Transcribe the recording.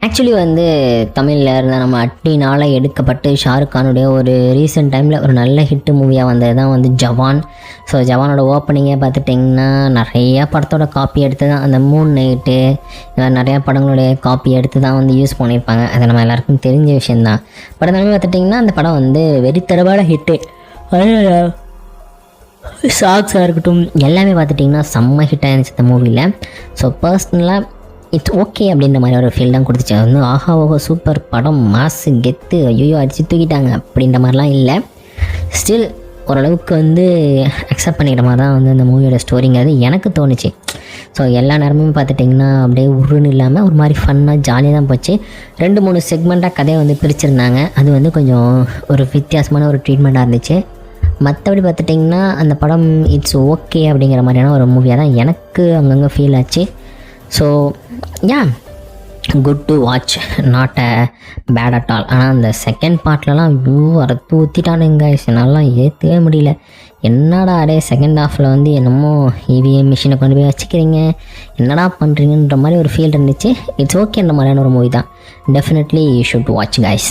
Actually வந்து தமிழில் இருந்தால் நம்ம அட்லினால் எடுக்கப்பட்டு ஷாருக் கானுடைய ஒரு ரீசெண்ட் டைமில் ஒரு நல்ல ஹிட்டு மூவியாக வந்தது தான் வந்து ஜவான். ஸோ ஜவானோட ஓப்பனிங்கே பார்த்துட்டிங்கன்னா நிறையா படத்தோட காப்பி எடுத்து தான் அந்த மூன் நைட்டு நிறையா படங்களுடைய காப்பி எடுத்து தான் வந்து யூஸ் பண்ணியிருப்பாங்க. அது நம்ம எல்லாருக்கும் தெரிஞ்ச விஷயந்தான். பட் அந்த பார்த்துட்டிங்கன்னா அந்த படம் வந்து வெறித்தரவான ஹிட்டு. சாங்ஸாக இருக்கட்டும் எல்லாமே பார்த்துட்டிங்கன்னா செம்ம ஹிட்டாக இருந்துச்சு இந்த மூவியில். ஸோ பர்சனலாக இட்ஸ் ஓகே அப்படின்ற மாதிரி ஒரு ஃபீல் தான் கொடுத்துச்சு. அது வந்து ஆஹா ஓஹோ சூப்பர் படம் மாசு கெத்து ஐயோ அடித்து தூக்கிட்டாங்க அப்படின்ற மாதிரிலாம் இல்லை. ஸ்டில் ஓரளவுக்கு வந்து அக்செப்ட் பண்ணிக்கிற மாதிரி தான் வந்து அந்த மூவியோட ஸ்டோரிங்கிறது எனக்கு தோணுச்சு. ஸோ எல்லா நேரமும் பார்த்துட்டிங்கன்னா அப்படியே உருன்னு இல்லாமல் ஒரு மாதிரி ஃபன்னாக ஜாலியாக தான் போச்சு. 2-3 செக்மெண்ட்டாக கதையை வந்து பிரிச்சிருந்தாங்க. அது வந்து கொஞ்சம் ஒரு வித்தியாசமான ஒரு ட்ரீட்மெண்ட்டாக இருந்துச்சு. மற்றபடி பார்த்துட்டிங்கன்னா அந்த படம் இட்ஸ் ஓகே அப்படிங்கிற மாதிரியான ஒரு மூவியாக தான் எனக்கு அங்கங்கே ஃபீல் ஆச்சு. So ya good to watch, not a bad at all. ஆனால் அந்த செகண்ட் பார்ட்லலாம் அறுத்து ஊற்றிட்டானுங்க, என்னாலாம் ஏற்றவே முடியல. என்னடா அடே செகண்ட் ஹாஃபில் வந்து என்னமோ இவிஎம் மிஷினை கொண்டு போய் வச்சுக்கிறீங்க, என்னடா பண்ணுறீங்கன்ற மாதிரி ஒரு ஃபீல் இருந்துச்சு. இட்ஸ் ஓகேன்ற மாதிரியான ஒரு மூவி தான். Definitely you should watch guys.